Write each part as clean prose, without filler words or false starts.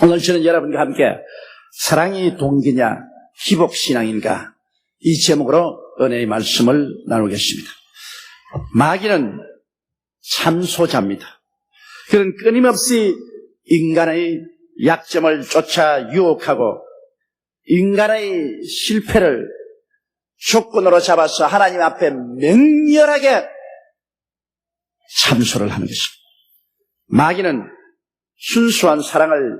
오늘 저는 여러분과 함께 사랑이 동기냐 기복신앙인가 이 제목으로 은혜의 말씀을 나누겠습니다. 마귀는 참소자입니다. 그는 끊임없이 인간의 약점을 쫓아 유혹하고 인간의 실패를 조건으로 잡아서 하나님 앞에 맹렬하게 참소를 하는 것입니다. 마귀는 순수한 사랑을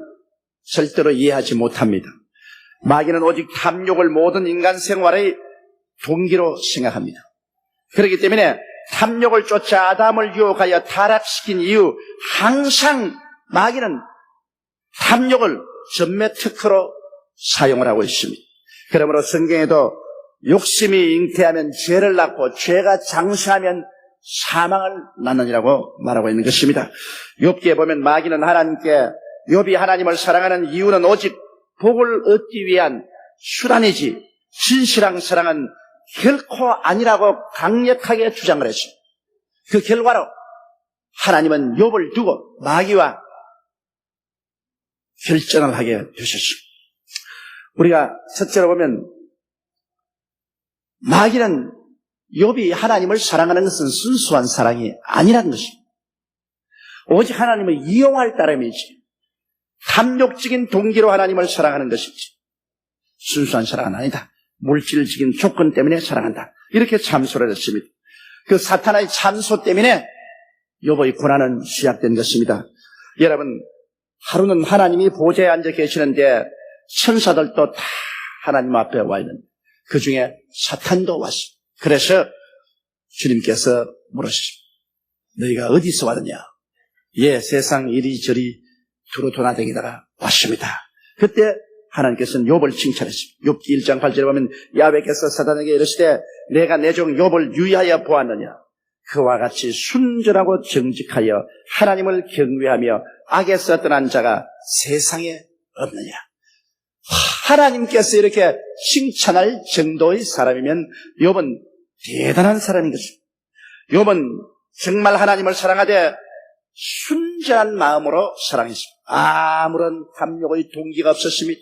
절대로 이해하지 못합니다. 마귀는 오직 탐욕을 모든 인간 생활의 동기로 생각합니다. 그렇기 때문에 탐욕을 쫓아 아담을 유혹하여 타락시킨 이유, 항상 마귀는 탐욕을 전매 특허로 사용을 하고 있습니다. 그러므로 성경에도 욕심이 잉태하면 죄를 낳고 죄가 장수하면 사망을 낳느니라고 말하고 있는 것입니다. 욥기에 보면 마귀는 하나님께 욥이 하나님을 사랑하는 이유는 오직 복을 얻기 위한 수단이지 진실한 사랑은 결코 아니라고 강력하게 주장을 했습니다. 그 결과로 하나님은 욥을 두고 마귀와 결전을 하게 되셨습니다. 우리가 첫째로 보면 마귀는 욥이 하나님을 사랑하는 것은 순수한 사랑이 아니라는 것입니다. 오직 하나님을 이용할 따름이지 탐욕적인 동기로 하나님을 사랑하는 것이지 순수한 사랑은 아니다. 물질적인 조건 때문에 사랑한다. 이렇게 참소를 했습니다. 그 사탄의 참소 때문에 욥의 고난은 시작된 것입니다. 여러분, 하루는 하나님이 보좌에 앉아 계시는데 천사들도 다 하나님 앞에 와 있는 그 중에 사탄도 왔습니다. 그래서 주님께서 물으셨습니다. 너희가 어디서 왔느냐? 예, 세상 이리저리 두루 도나다니다가 왔습니다. 그때 하나님께서는 욥을 칭찬했습니다. 욥기 1장 8절에 보면 야훼께서 사탄에게 이르시되 내가 내 종 욥을 유의하여 보았느냐? 그와 같이 순전하고 정직하여 하나님을 경외하며 악에서 떠난 자가 세상에 없느냐? 하나님께서 이렇게 칭찬할 정도의 사람이면 욥은 대단한 사람인 것입니다. 욥은 정말 하나님을 사랑하되 순전한 마음으로 사랑했습니다. 아무런 탐욕의 동기가 없었습니다.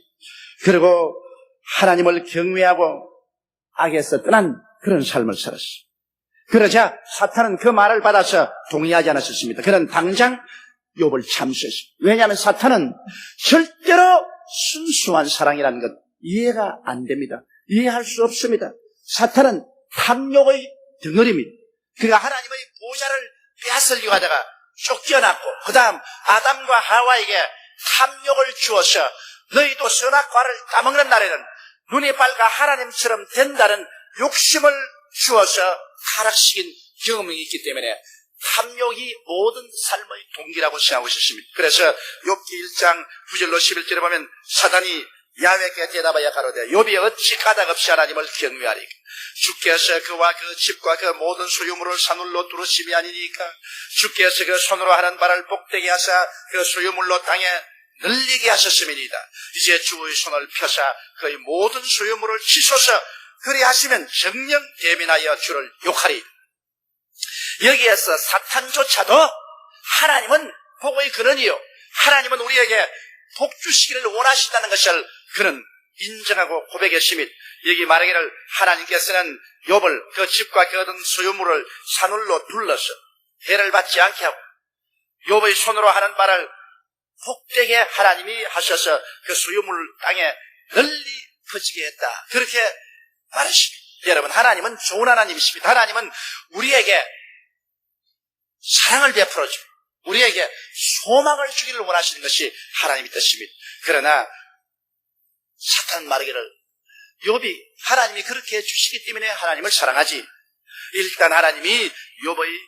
그리고 하나님을 경외하고 악에서 떠난 그런 삶을 살았습니다. 그러자 사탄은 그 말을 받아서 동의하지 않았었습니다. 그는 당장 욥을 참수했습니다. 왜냐하면 사탄은 절대로 순수한 사랑이라는 것 이해가 안 됩니다. 이해할 수 없습니다. 사탄은 탐욕의 덩어리입니다. 그가 하나님의 보좌를 빼앗으려고 하다가 쫓겨났고 그 다음 아담과 하와에게 탐욕을 주어서 너희도 선악과를 따먹는 날에는 눈이 밝아 하나님처럼 된다는 욕심을 주어서 타락시킨 경험이 있기 때문에 탐욕이 모든 삶의 동기라고 생각하고 있었습니다. 그래서 욥기 1장 9절로 11절에 보면 사단이 야훼께 대답하여 가로되 욥이 어찌 까닭없이 하나님을 경외하리까? 주께서 그와 그 집과 그 모든 소유물을 사늘로 두르심이 아니니까? 주께서 그 손으로 하는 바를 복되게 하사 그 소유물로 땅에 늘리게 하셨음이니이다. 이제 주의 손을 펴사 그의 모든 소유물을 치소서. 그리하시면 정령 대민하여 주를 욕하리. 여기에서 사탄조차도 하나님은 복의 근원이요 하나님은 우리에게 복 주시기를 원하신다는 것을 그는 인정하고 고백했습니다. 여기 말하기를 하나님께서는 욥을 그 집과 그 얻은 소유물을 사늘로 둘러서 해를 받지 않게 하고 욥의 손으로 하는 바를 복되게 하나님이 하셔서 그 소유물을 땅에 널리 퍼지게 했다. 그렇게 말했습니다. 여러분, 하나님은 좋은 하나님이십니다. 하나님은 우리에게 사랑을 베풀어 주고 우리에게 소망을 주기를 원하시는 것이 하나님의 뜻입니다. 그러나 사탄 말하기를 욥이 하나님이 그렇게 해주시기 때문에 하나님을 사랑하지, 일단 하나님이 욥의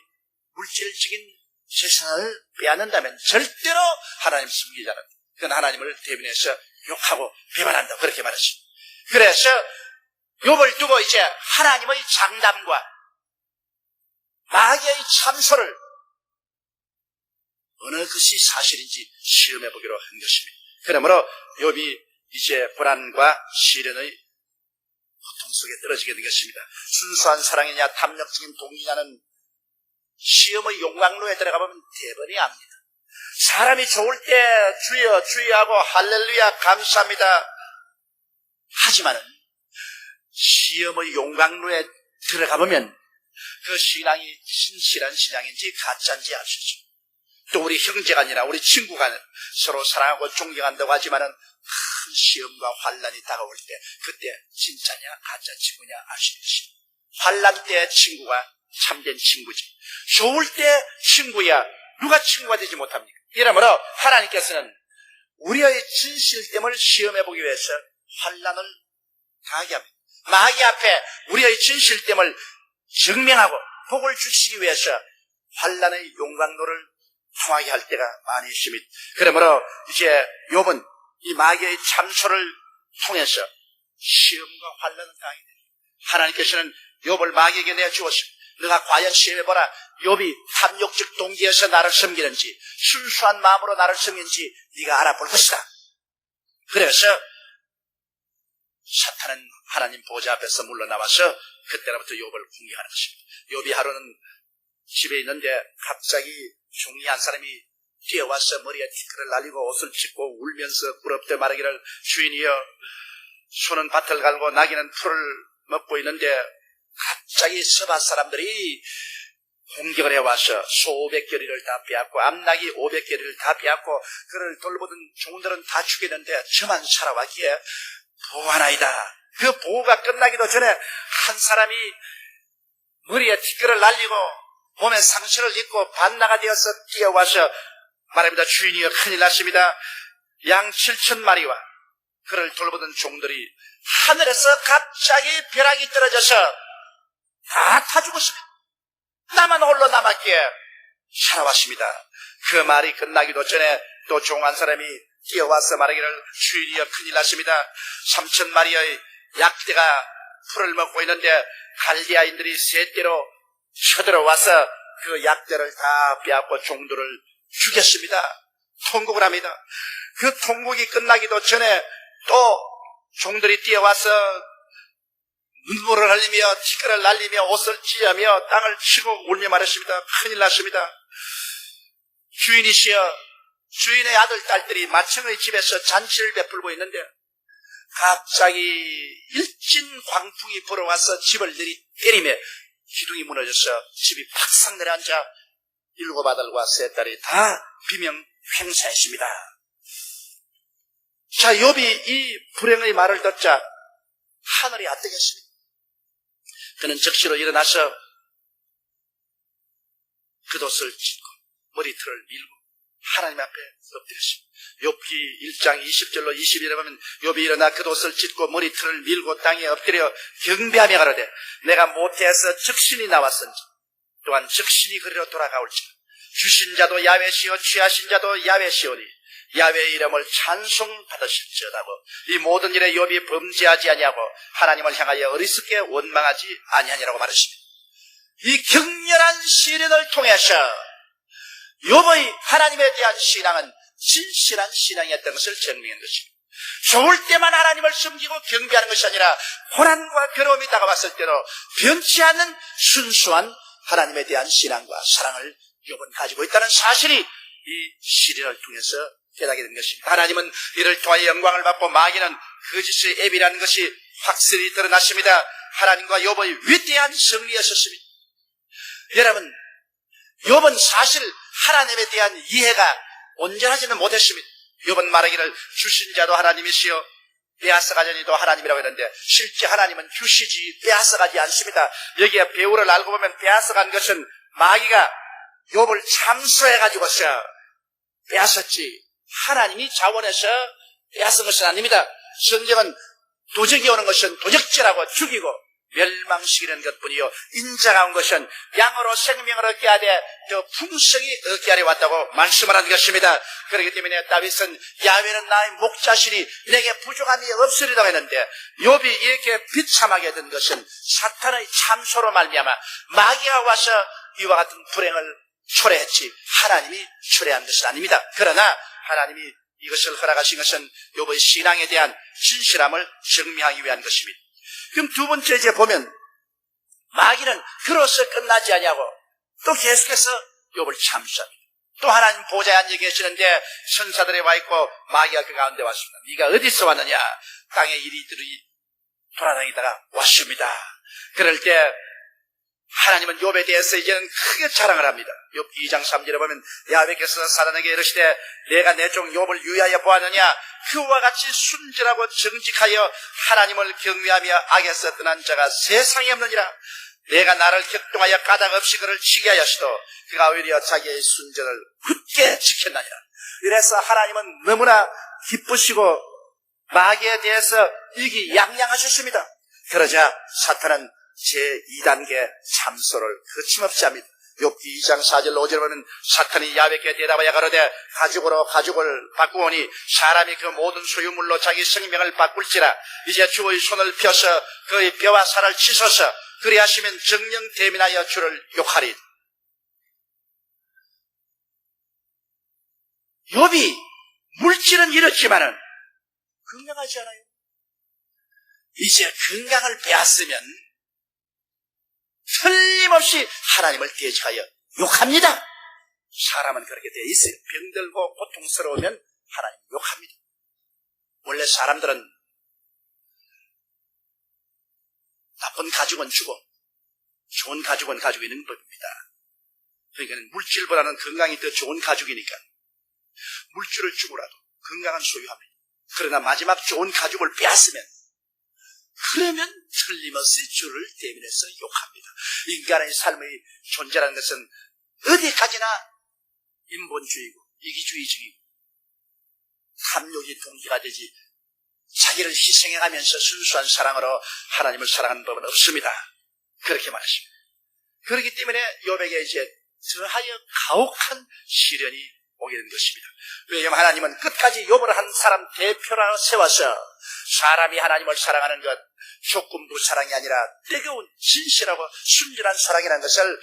물질적인 재산을 빼앗는다면 절대로 하나님 숨기지 않는다. 그건 하나님을 대변해서 욕하고 배반한다. 그렇게 말했습니다. 그래서 욥을 두고 이제 하나님의 장담과 마귀의 참소를 어느 것이 사실인지 시험해 보기로 한 것입니다. 그러므로 욥이 이제 불안과 시련의 고통 속에 떨어지게 된 것입니다. 순수한 사랑이냐 탐욕적인 동기냐는 시험의 용광로에 들어가 보면 대번이 압니다. 사람이 좋을 때 주여 주여하고 할렐루야 감사합니다. 하지만은 시험의 용광로에 들어가 보면 그 신앙이 진실한 신앙인지 가짜인지 알 수 있죠. 또 우리 형제가 아니라 우리 친구가 서로 사랑하고 존경한다고 하지만은 큰 시험과 환란이 다가올 때 그때 진짜냐 가짜 친구냐 알 수 있는 것입니다. 환란 때 친구가 참된 친구지. 좋을 때 친구야 누가 친구가 되지 못합니까? 이러므로 하나님께서는 우리의 진실됨을 시험해보기 위해서 환란을 당하게 합니다. 마귀 앞에 우리의 진실됨을 증명하고 복을 주시기 위해서 환란의 용광로를 통하게 할 때가 많이 있습니다. 그러므로 이제 욥은 이 마귀의 참소를 통해서 시험과 환란을 당하게 됩니다. 하나님께서는 욥을 마귀에게 내주었습니다. 너가 과연 시험해보라. 욥이 탐욕적 동기에서 나를 섬기는지 순수한 마음으로 나를 섬기는지 네가 알아볼 것이다. 그래서 사탄은 하나님 보좌 앞에서 물러나와서 그때부터 욥을 공격하는 것입니다. 욥이 하루는 집에 있는데 갑자기 종이 한 사람이 뛰어와서 머리에 티끌을 날리고 옷을 찢고 울면서 꿀업대 말하기를 주인이여 소는 밭을 갈고 나귀는 풀을 먹고 있는데 갑자기 서밭 사람들이 공격을 해와서 소 500겨리를 다 빼앗고 암나귀 500겨리를 다 빼앗고 그를 돌보던 종들은 다 죽였는데 저만 살아왔기에 보호하나이다. 그 보호가 끝나기도 전에 한 사람이 머리에 티끌을 날리고 몸에 상처를 입고 반나가 되어서 뛰어와서 말합니다. 주인이여 큰일 났습니다. 양 7,000마리와 그를 돌보던 종들이 하늘에서 갑자기 벼락이 떨어져서 다 타 죽었습니다. 나만 홀로 남았기에 살아왔습니다. 그 말이 끝나기도 전에 또 종 한 사람이 뛰어와서 말하기를 주인이여 큰일 났습니다. 3,000마리의 약대가 풀을 먹고 있는데 갈대아인들이 셋대로 쳐들어와서 그 약대를 다 빼앗고 종들을 죽였습니다. 통곡을 합니다. 그 통곡이 끝나기도 전에 또 종들이 뛰어와서 눈물을 흘리며 티끌을 날리며 옷을 찢으며 땅을 치고 울며 말했습니다. 큰일 났습니다. 주인이시여 주인의 아들 딸들이 마청의 집에서 잔치를 베풀고 있는데 갑자기 일진 광풍이 불어와서 집을 때리며 기둥이 무너져서 집이 팍싹 내려앉아 7 아들과 3 딸이 다 비명 횡사했습니다. 자, 욥이 이 불행의 말을 듣자 하늘이 아뜨겠습니다. 그는 즉시로 일어나서 겉옷을 찢고 머리털을 밀고 하나님 앞에 엎드렸습니다. 욥기 1장 20절로 21절에 보면 욥이 일어나 겉옷을 찢고 머리털을 밀고 땅에 엎드려 경배하며 가로되 내가 모태에서 적신이 나왔은지 또한 적신이 그리로 돌아가올지라. 주신 자도 야훼시요 취하신 자도 야훼시오니 야훼의 이름을 찬송받으실지어다고. 이 모든 일에 욥이 범죄하지 아니하고 하나님을 향하여 어리석게 원망하지 아니하니라고 말했습니다. 이 격렬한 시련을 통해서 욥의 하나님에 대한 신앙은 진실한 신앙이었던 것을 증명한 것입니다. 좋을 때만 하나님을 섬기고 경배하는 것이 아니라 고난과 괴로움이 다가왔을 때도 변치 않는 순수한 하나님에 대한 신앙과 사랑을 욥은 가지고 있다는 사실이 이 시련을 통해서 깨닫게 된 것입니다. 하나님은 이를 통하여 영광을 받고 마귀는 거짓의 앱이라는 것이 확실히 드러났습니다. 하나님과 욥의 위대한 승리였었습니다. 여러분, 욥은 사실 하나님에 대한 이해가 온전하지는 못했습니다. 욥은 말하기를 주신 자도 하나님이시여 빼앗아가자니도 하나님이라고 했는데 실제 하나님은 주시지 빼앗아가지 않습니다. 여기에 배우를 알고 보면 빼앗아간 것은 마귀가 욥을 참소해가지고서 빼앗았지 하나님이 자원해서 빼앗은 것은 아닙니다. 성경은 도적이 오는 것은 도적질하고 죽이고 멸망시키는 것뿐이요 인자가 온 것은 양으로 생명을 얻게 하되 더 풍성히 얻게 하려 왔다고 말씀을 하는 것입니다. 그렇기 때문에 다윗은 야훼는 나의 목자시니 내게 부족함이 없으리라고 했는데 욥이 이렇게 비참하게 된 것은 사탄의 참소로 말미암아 마귀가 와서 이와 같은 불행을 초래했지 하나님이 초래한 것은 아닙니다. 그러나 하나님이 이것을 허락하신 것은 욥의 신앙에 대한 진실함을 증명하기 위한 것입니다. 그럼 두 번째 이제 보면 마귀는 그로서 끝나지 아니하고 또 계속해서 욥을 참수합니다. 또 하나님 보좌에 앉아 계시는데 천사들이 와 있고 마귀가 그 가운데 왔습니다. 네가 어디서 왔느냐? 땅에 이리저리 돌아다니다가 왔습니다. 그럴 때 하나님은 욥에 대해서 이제는 크게 자랑을 합니다. 욥 2장 3절에 보면 야훼께서 사단에게 이르시되 내가 내 종 욥을 유의하여 보았느냐? 그와 같이 순전하고 정직하여 하나님을 경외하며 악에서 떠난 자가 세상에 없느니라. 내가 나를 격동하여 까닭 없이 그를 치게 하였으도 그가 오히려 자기의 순전을 굳게 지켰느니라. 이래서 하나님은 너무나 기쁘시고 마귀에 대해서 이기양양하셨습니다. 그러자 사탄은 제2단계 참소를 거침없이 합니다. 욥기 2장 4절 5절 보면 사탄이 야훼께 대답하여 가로되 가죽으로 가죽을 바꾸오니 사람이 그 모든 소유물로 자기 생명을 바꿀지라. 이제 주의 손을 펴서 그의 뼈와 살을 찢어서 그리하시면 정령 대민하여 주를 욕하리. 욥이 물질은 잃었지만은 건강하지 않아요. 이제 건강을 빼앗으면 틀림없이 하나님을 대적하여 욕합니다. 사람은 그렇게 되어 있어요. 병들고 고통스러우면 하나님 욕합니다. 원래 사람들은 나쁜 가죽은 주고 좋은 가죽은 가지고 있는 법입니다. 그러니까 물질보다는 건강이 더 좋은 가죽이니까 물질을 주고라도 건강은 소유합니다. 그러나 마지막 좋은 가죽을 빼앗으면 그러면 틀림없이 주를 대면해서 욕합니다. 인간의 삶의 존재라는 것은 어디까지나 인본주의고 이기주의적이고 탐욕이 동기가 되지 자기를 희생해가면서 순수한 사랑으로 하나님을 사랑하는 법은 없습니다. 그렇게 말했습니다. 그렇기 때문에 욥에게 이제 더하여 가혹한 시련이 오게 된 것입니다. 왜냐하면 하나님은 끝까지 욥을 한 사람 대표라 세워서 사람이 하나님을 사랑하는 것 조건부 사랑이 아니라 뜨거운 진실하고 순전한 사랑이라는 것을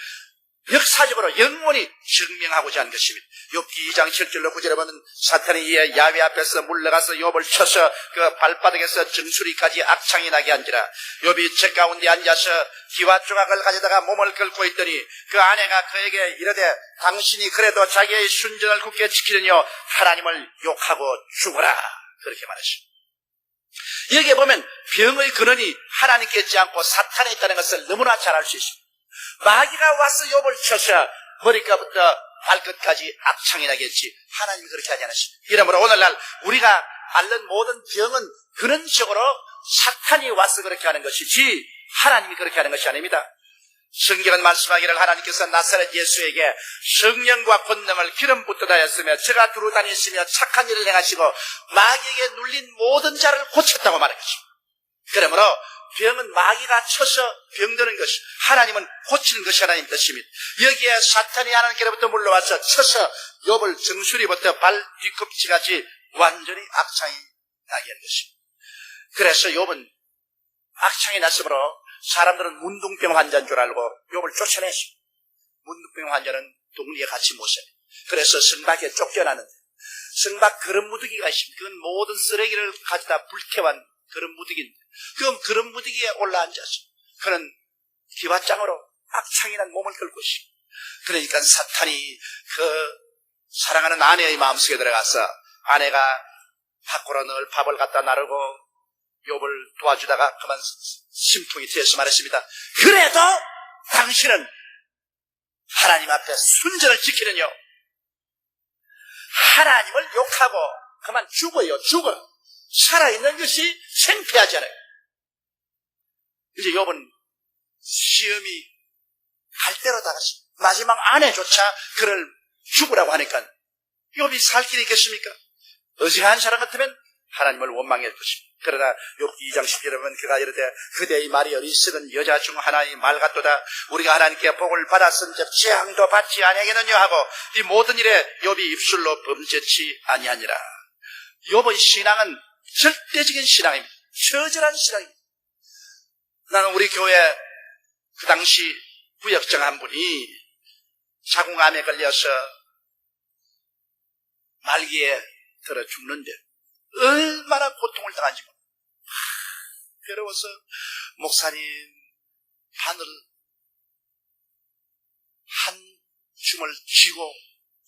역사적으로 영원히 증명하고자 한 것입니다. 욥기 2장 7절로 9절에 보면 사탄이 이에 야훼 앞에서 물러가서 욥을 쳐서 그 발바닥에서 정수리까지 악창이 나게 한지라. 욥이 책 가운데 앉아서 기와 조각을 가져다가 몸을 긁고 있더니 그 아내가 그에게 이르되 당신이 그래도 자기의 순전을 굳게 지키려며 하나님을 욕하고 죽어라. 그렇게 말했습니다. 여기에 보면 병의 근원이 하나님께 있지 않고 사탄에 있다는 것을 너무나 잘 알 수 있습니다. 마귀가 와서 욥을 쳐서 머리끝부터 발끝까지 악창이 나겠지. 하나님이 그렇게 하지 않으십니다. 이러므로 오늘날 우리가 앓는 모든 병은 근원적으로 사탄이 와서 그렇게 하는 것이지 하나님이 그렇게 하는 것이 아닙니다. 성경은 말씀하기를 하나님께서 나사렛 예수에게 성령과 권능을 기름 붓듯 하였으며 저가 두루 다니시며 착한 일을 행하시고 마귀에게 눌린 모든 자를 고쳤다고 말한 것입니다. 그러므로 병은 마귀가 쳐서 병드는 것이 하나님은 고치는 것이 하나님 뜻입니다. 여기에 사탄이 하나님께로부터 물러와서 쳐서 욥을 정수리부터 발 뒤꿈치까지 완전히 악창이 나게 한 것입니다. 그래서 욥은 악창이 났으므로 사람들은 문둥병 환자인 줄 알고 욥을 쫓아냈습니다. 문둥병 환자는 동리에 같이 못 살아요. 그래서 성박에 쫓겨나는데 성박 그릇 무더기가 있습니다. 그건 모든 쓰레기를 가져다 불태운 그릇 무더기인데 그 그릇 무더기에 올라앉아서 그는 기와장으로 악창이 난 몸을 긁고 있습니다. 그러니까 사탄이 그 사랑하는 아내의 마음속에 들어가서 아내가 밖으로 늘 밥을 갖다 나르고 욥을 도와주다가 그만 심통이 트여서 말했습니다. 그래도 당신은 하나님 앞에 순전을 지키느뇨. 하나님을 욕하고 그만 죽어요. 죽어. 살아있는 것이 생피하지 않아요. 이제 욥은 시험이 갈대로 다가서 마지막 아내조차 그를 죽으라고 하니까 욥이 살 길이 있겠습니까? 어지간한 사람 같으면 하나님을 원망할 것입니다. 그러나 욥기 2장 10절에 보면 그가 이르되 그대의 말이 어리석은 여자 중 하나의 말 같도다. 우리가 하나님께 복을 받았은즉 재앙도 받지 아니하겠느냐 하고 이 모든 일에 욥이 입술로 범죄치 아니하니라. 욥의 신앙은 절대적인 신앙입니다. 처절한 신앙입니다. 나는 우리 교회 그 당시 부역장 한 분이 자궁암에 걸려서 말기에 들어 죽는데 얼마나 고통을 당한지 몰라. 괴로워서 목사님 바늘 한 줌을 쥐고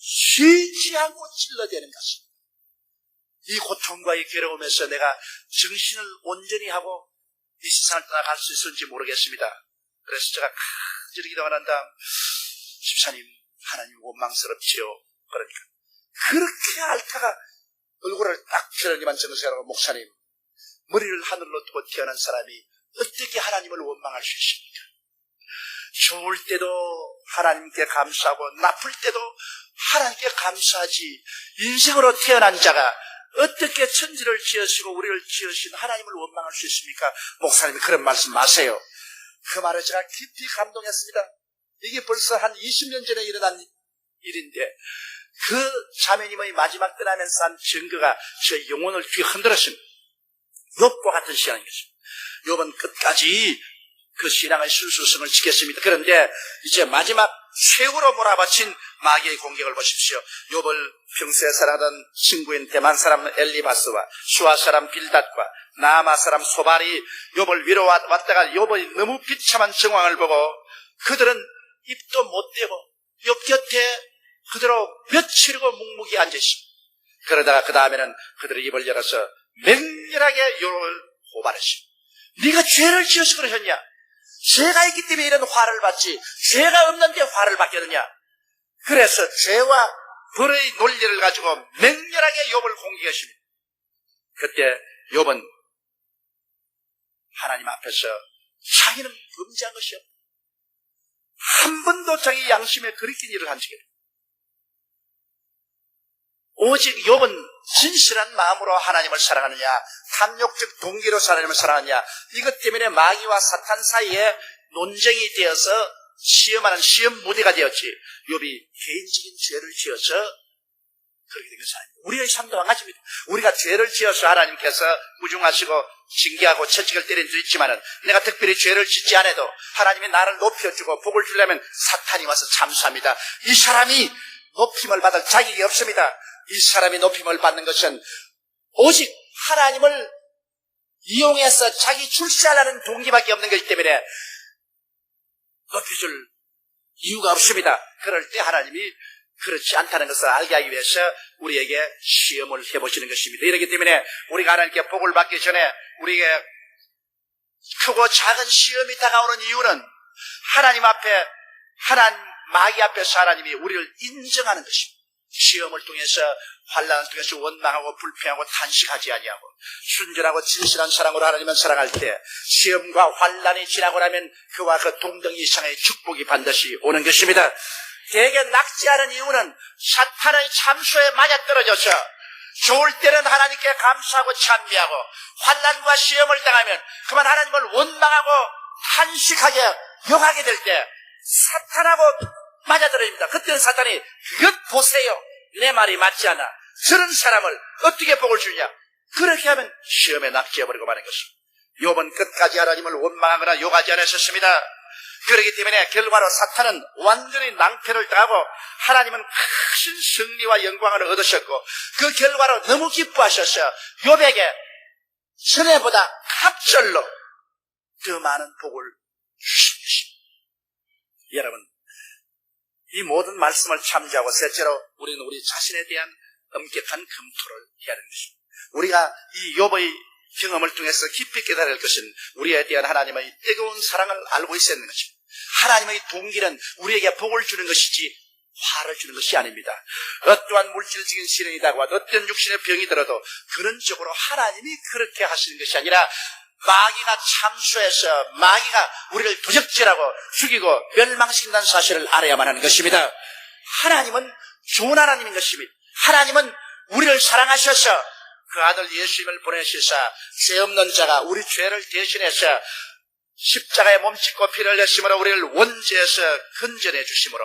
쉬지 않고 찔러대는 것입니다. 이 고통과 이 괴로움에서 내가 정신을 온전히 하고 이 세상을 떠나갈 수 있을지 모르겠습니다. 그래서 제가 간절히 기도를 한 다음, 집사님, 하나님 원망스럽지요. 그러니까 그렇게 앓다가 얼굴을 딱 펴더니만 정색하고, 목사님, 머리를 하늘로 두고 태어난 사람이 어떻게 하나님을 원망할 수 있습니까? 좋을 때도 하나님께 감사하고 나쁠 때도 하나님께 감사하지, 인생으로 태어난 자가 어떻게 천지를 지으시고 우리를 지으신 하나님을 원망할 수 있습니까? 목사님이 그런 말씀 마세요. 그 말을 제가 깊이 감동했습니다. 이게 벌써 한 20년 전에 일어난 일인데, 그 자매님의 마지막 떠나면서 한 증거가 제 영혼을 뒤흔들었습니다. 욥과 같은 신앙인 것입니다. 욥은 끝까지 그 신앙의 순수성을 지켰습니다. 그런데 이제 마지막 최후로 몰아바친 마귀의 공격을 보십시오. 욥을 평소에 살아던 친구인 대만 사람 엘리바스와 수아 사람 빌닷과 나아마 사람 소발이 욥을 위로왔다가 욥의 너무 비참한 정황을 보고 그들은 입도 못 대고 욥 곁에 그대로 며칠이고 묵묵히 앉으십니다. 그러다가 그 다음에는 그들의 입을 열어서 맹렬하게 욥을 고발했습니다. 네가 죄를 지어서 그러셨냐? 죄가 있기 때문에 이런 화를 받지, 죄가 없는데 화를 받겠느냐? 그래서 죄와 벌의 논리를 가지고 맹렬하게 욥을 공격했습니다. 그때 욥은 하나님 앞에서 자기는 범죄한 것이 없다, 한 번도 자기 양심에 거리낀 일을 한 적이 없다, 오직 욥은 진실한 마음으로 하나님을 사랑하느냐, 탐욕적 동기로 하나님을 사랑하느냐, 이것 때문에 마귀와 사탄 사이에 논쟁이 되어서 시험하는 시험 무대가 되었지, 욥이 개인적인 죄를 지어서 그렇게 된 것은 아닙니다. 우리의 삶도 마찬가지입니다. 우리가 죄를 지어서 하나님께서 무중하시고 징계하고 채찍을 때린 수 있지만은, 내가 특별히 죄를 짓지 않아도 하나님이 나를 높여주고 복을 주려면 사탄이 와서 참수합니다. 이 사람이 높임을 받을 자격이 없습니다. 이 사람이 높임을 받는 것은 오직 하나님을 이용해서 자기 출세하려는 동기밖에 없는 것이기 때문에 높여줄 이유가 없습니다. 그럴 때 하나님이 그렇지 않다는 것을 알게 하기 위해서 우리에게 시험을 해보시는 것입니다. 이렇기 때문에 우리가 하나님께 복을 받기 전에 우리에게 크고 작은 시험이 다가오는 이유는 하나님 앞에, 마귀 앞에서 하나님이 우리를 인정하는 것입니다. 시험을 통해서, 환난을 통해서 원망하고 불평하고 탄식하지 아니하고 순전하고 진실한 사랑으로 하나님을 사랑할 때 시험과 환난이 지나고 나면 그와 그 동등 이상의 축복이 반드시 오는 것입니다. 대개 낙지하는 이유는 사탄의 참소에 맞아떨어져서 좋을 때는 하나님께 감사하고 찬미하고 환난과 시험을 당하면 그만 하나님을 원망하고 탄식하게 욕하게 될 때 사탄하고 맞아떨어집니다. 그때는 사탄이 그것 보세요, 내 말이 맞지 않아, 저런 사람을 어떻게 복을 주냐, 그렇게 하면 시험에 낙지해버리고 마는 것입니다. 욥은 끝까지 하나님을 원망하거나 욕하지 않으셨습니다. 그렇기 때문에 결과로 사탄은 완전히 낭패를 당하고 하나님은 큰 승리와 영광을 얻으셨고, 그 결과로 너무 기뻐하셔서 욥에게 전에보다 갑절로 더 많은 복을 주신 것입니다. 여러분, 이 모든 말씀을 참조하고 셋째로 우리는 우리 자신에 대한 엄격한 검토를 해야 하는 것입니다. 우리가 이 욥의 경험을 통해서 깊이 깨달아야 할 것은 우리에 대한 하나님의 뜨거운 사랑을 알고 있어야 하는 것입니다. 하나님의 동기는 우리에게 복을 주는 것이지 화를 주는 것이 아닙니다. 어떠한 물질적인 시련이라고 하도 어떤 육신의 병이 들어도 근원적으로 하나님이 그렇게 하시는 것이 아니라 마귀가 참수해서 마귀가 우리를 도적질하고 죽이고 멸망시킨다는 사실을 알아야만 하는 것입니다. 하나님은 좋은 하나님인 것입니다. 하나님은 우리를 사랑하셔서 그 아들 예수님을 보내시사 죄 없는 자가 우리 죄를 대신해서 십자가에 몸짓고 피를 흘렸으므로 우리를 원죄에서 건져내 주심으로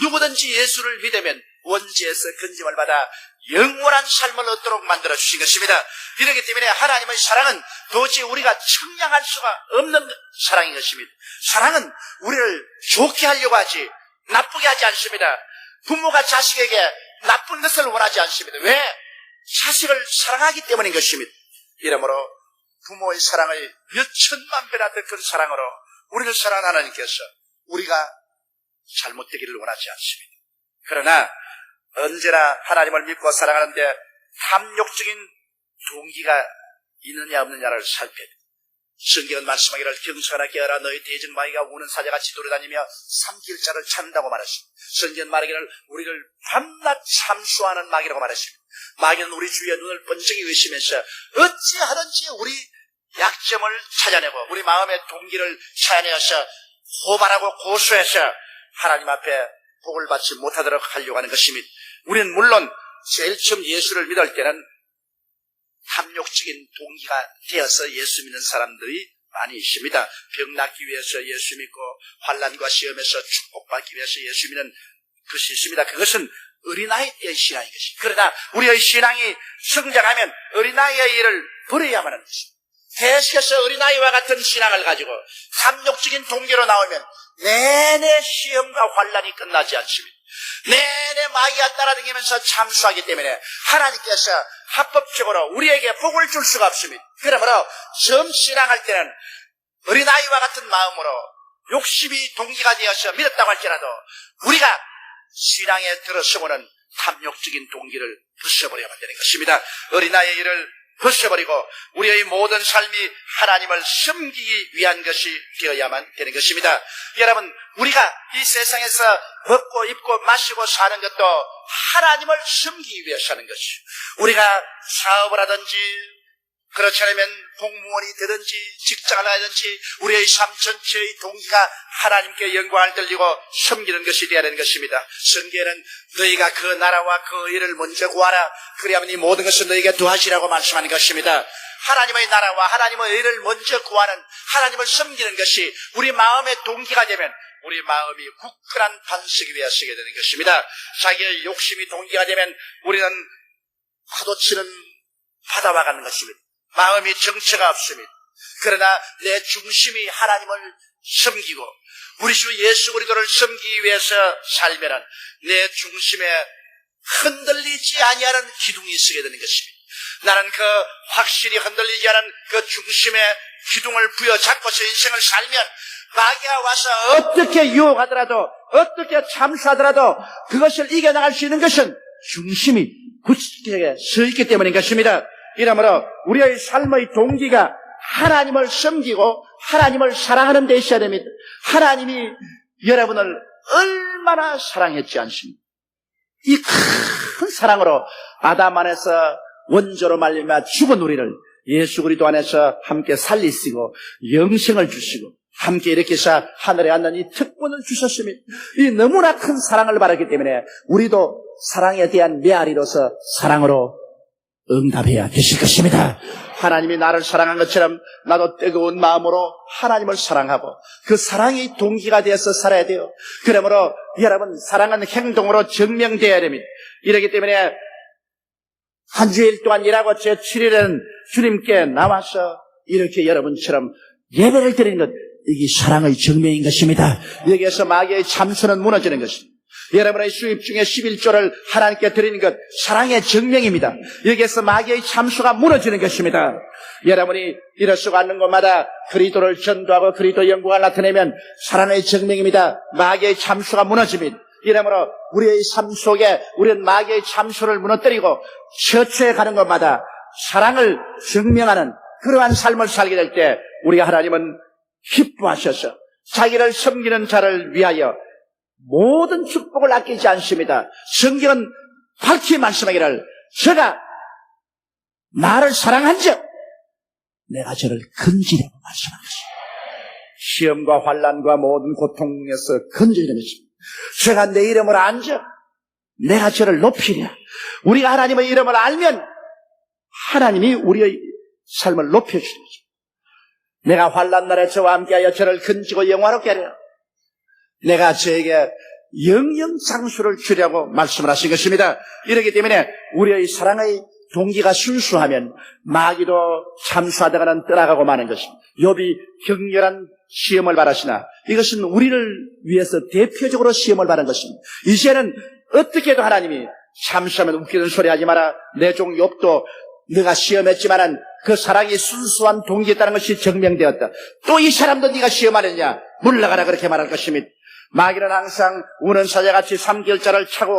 누구든지 예수를 믿으면 원죄에서 건짐을 받아 영원한 삶을 얻도록 만들어 주신 것입니다. 이렇기 때문에 하나님의 사랑은 도저히 우리가 측량할 수가 없는 사랑인 것입니다. 사랑은 우리를 좋게 하려고 하지 나쁘게 하지 않습니다. 부모가 자식에게 나쁜 것을 원하지 않습니다. 왜? 자식을 사랑하기 때문인 것입니다. 이러므로 부모의 사랑의 몇 천만 배나 더 큰 사랑으로 우리를 사랑하는 하나님께서 우리가 잘못되기를 원하지 않습니다. 그러나 언제나 하나님을 믿고 사랑하는데 탐욕적인 동기가 있느냐 없느냐를 살펴야 돼. 성경은 말씀하기를 경건하게 깨어라 너희 대적마귀가 우는 사자같이 돌아다니며 삼킬자를 찾는다고 말했습니다. 성경은 말하기를 우리를 밤낮 참수하는 마귀라고 말했습니다. 마귀는 우리 주위에 눈을 번쩍이 의심해서 어찌하든지 우리 약점을 찾아내고 우리 마음의 동기를 찾아내어서 고발하고 고소해서 하나님 앞에 복을 받지 못하도록 하려고 하는 것입니다. 우리는 물론 제일 처음 예수를 믿을 때는 탐욕적인 동기가 되어서 예수 믿는 사람들이 많이 있습니다. 병 낫기 위해서 예수 믿고 환난과 시험에서 축복받기 위해서 예수 믿는 것이 있습니다. 그것은 어린아이 때의 신앙인 것입니다. 그러나 우리의 신앙이 성장하면 어린아이의 일을 버려야만 하는 것입니다. 계속해서 어린아이와 같은 신앙을 가지고 탐욕적인 동기로 나오면 내내 시험과 환난이 끝나지 않습니다. 내내 마귀가 따라다니면서 참수하기 때문에 하나님께서 합법적으로 우리에게 복을 줄 수가 없습니다. 그러므로 처음 신앙할 때는 어린아이와 같은 마음으로 욕심이 동기가 되어서 믿었다고 할지라도 우리가 신앙에 들어서고는 탐욕적인 동기를 벗어버려야 되는 것입니다. 어린아이의 일을 벗어버리고 우리의 모든 삶이 하나님을 섬기기 위한 것이 되어야만 되는 것입니다. 여러분, 우리가 이 세상에서 먹고 입고 마시고 사는 것도 하나님을 섬기기 위해 사는 것이죠. 우리가 사업을 하든지 그렇지 않으면 공무원이 되든지 직장을 하든지 우리의 삶 전체의 동기가 하나님께 영광을 돌리고 섬기는 것이 되어야 되는 것입니다. 성경에는 너희가 그 나라와 그 의를 먼저 구하라 그리하면 이 모든 것을 너희에게 더하시라고 말씀하는 것입니다. 하나님의 나라와 하나님의 의를 먼저 구하는 하나님을 섬기는 것이 우리 마음의 동기가 되면 우리 마음이 굳건한 반석 위에 서게 되는 것입니다. 자기의 욕심이 동기가 되면 우리는 파도치는 바다와 같은 것입니다. 마음이 정체가 없습니다. 그러나 내 중심이 하나님을 섬기고 우리 주 예수 그리스도를 섬기기 위해서 살면은 내 중심에 흔들리지 아니하는 기둥이 있게 되는 것입니다. 나는 그 확실히 흔들리지 않은 그 중심의 기둥을 부여잡고서 인생을 살면 마귀가 와서 어떻게 유혹하더라도 어떻게 참수하더라도 그것을 이겨나갈 수 있는 것은 중심이 굳게 서 있기 때문인 것입니다. 이러므로 우리의 삶의 동기가 하나님을 섬기고 하나님을 사랑하는 데 있어야 됩니다. 하나님이 여러분을 얼마나 사랑했지 않습니까? 이 큰 사랑으로 아담 안에서 원조로 말미암아 죽은 우리를 예수 그리스도 안에서 함께 살리시고 영생을 주시고 함께 이렇게 해서 하늘에 앉는 이 특권을 주셨습니다. 이 너무나 큰 사랑을 받았기 때문에 우리도 사랑에 대한 메아리로서 사랑으로 응답해야 되실 것입니다. 하나님이 나를 사랑한 것처럼 나도 뜨거운 마음으로 하나님을 사랑하고 그 사랑이 동기가 되어서 살아야 돼요. 그러므로 여러분 사랑은 행동으로 증명되어야 됩니다. 이렇기 때문에 한 주일 동안 일하고 제7일은 주님께 나와서 이렇게 여러분처럼 예배를 드리는 것 이게 사랑의 증명인 것입니다. 여기에서 마귀의 참수는 무너지는 것입니다. 여러분의 수입 중에 11조를 하나님께 드리는 것 사랑의 증명입니다. 여기에서 마귀의 참수가 무너지는 것입니다. 여러분이 이럴 수가 없는 곳마다 그리스도를 전도하고 그리스도의 영광을 나타내면 사랑의 증명입니다. 마귀의 참수가 무너집니다. 이러므로 우리의 삶 속에 우리는 마귀의 참수를 무너뜨리고 처처해 가는 곳마다 사랑을 증명하는 그러한 삶을 살게 될 때 우리가 하나님은 기뻐하셔서 자기를 섬기는 자를 위하여 모든 축복을 아끼지 않습니다. 성경은 밝히 말씀하기를 저가 나를 사랑한즉 내가 저를 건지려고 말씀하는 것입니다. 시험과 환난과 모든 고통에서 건지려는 것입니다. 저가 내 이름을 안즉 내가 저를 높이랴. 우리가 하나님의 이름을 알면 하나님이 우리의 삶을 높여주는 거죠. 내가 환난 날에 저와 함께하여 저를 건지고 영화롭게 하리라. 내가 저에게 영영장수를 주려고 말씀을 하신 것입니다. 이렇기 때문에 우리의 사랑의 동기가 순수하면 마귀도 참수하다가는 떠나가고 마는 것입니다. 욥이 격렬한 시험을 받았으나 이것은 우리를 위해서 대표적으로 시험을 받은 것입니다. 이제는 어떻게 해도 하나님이 참수하면 웃기는 소리 하지 마라. 내 종 욥도 네가 시험했지만은 그 사랑이 순수한 동기였다는 것이 증명되었다. 또 이 사람도 네가 시험하느냐 물러가라 그렇게 말할 것입니다. 마귀는 항상 우는 사자같이 삼겹살을 차고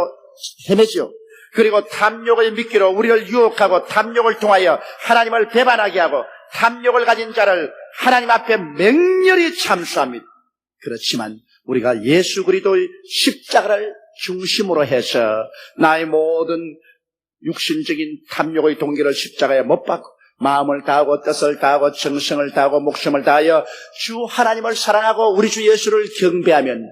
헤매지요. 그리고 탐욕의 미끼로 우리를 유혹하고 탐욕을 통하여 하나님을 배반하게 하고 탐욕을 가진 자를 하나님 앞에 맹렬히 참수합니다. 그렇지만 우리가 예수 그리스도의 십자가를 중심으로 해서 나의 모든 육신적인 탐욕의 동기를 십자가에 못 박고 마음을 다하고 뜻을 다하고 정성을 다하고 목숨을 다하여 주 하나님을 사랑하고 우리 주 예수를 경배하면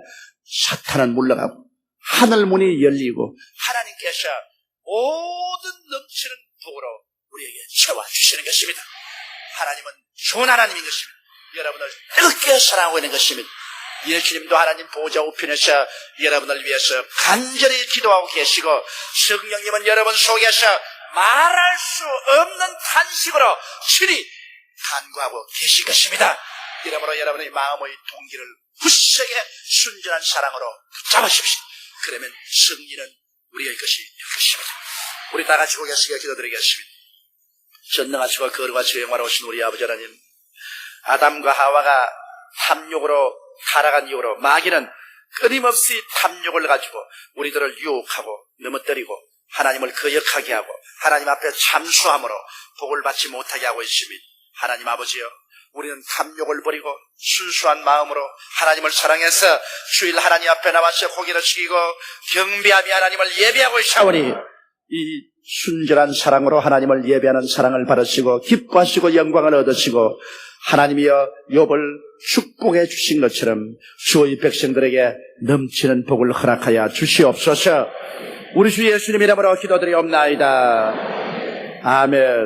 사탄은 물러가고 하늘문이 열리고 하나님께서 모든 넘치는 복으로 우리에게 채워주시는 것입니다. 하나님은 좋은 하나님인 것입니다. 여러분을 뜨겁게 사랑하고 있는 것입니다. 예수님도 하나님 보좌 우편에서 여러분을 위해서 간절히 기도하고 계시고 성령님은 여러분 속에서 말할 수 없는 탄식으로 친히 간구하고 계실 것입니다. 이러므로 여러분의 마음의 동기를 굳세게 순전한 사랑으로 붙잡으십시오. 그러면 승리는 우리의 것이 될 것입니다. 우리 다 같이 고개 숙여 기도드리겠습니다. 전능하시고 거룩하시고 영화로우신 우리 아버지 하나님, 아담과 하와가 탐욕으로 타락한 이후로 마귀는 끊임없이 탐욕을 가지고 우리들을 유혹하고 넘어뜨리고 하나님을 거역하게 하고 하나님 앞에 참수함으로 복을 받지 못하게 하고 있습니다. 하나님 아버지여, 우리는 탐욕을 버리고 순수한 마음으로 하나님을 사랑해서 주일 하나님 앞에 나와서 고개를 숙이고 경배하며 하나님을 예배하고 있사오니 이 순전한 사랑으로 하나님을 예배하는 사랑을 받으시고 기뻐하시고 영광을 얻으시고 하나님이여 욥을 축복해 주신 것처럼 주의 백성들에게 넘치는 복을 허락하여 주시옵소서. 우리 주 예수님 이름으로 기도드리옵나이다. 아멘.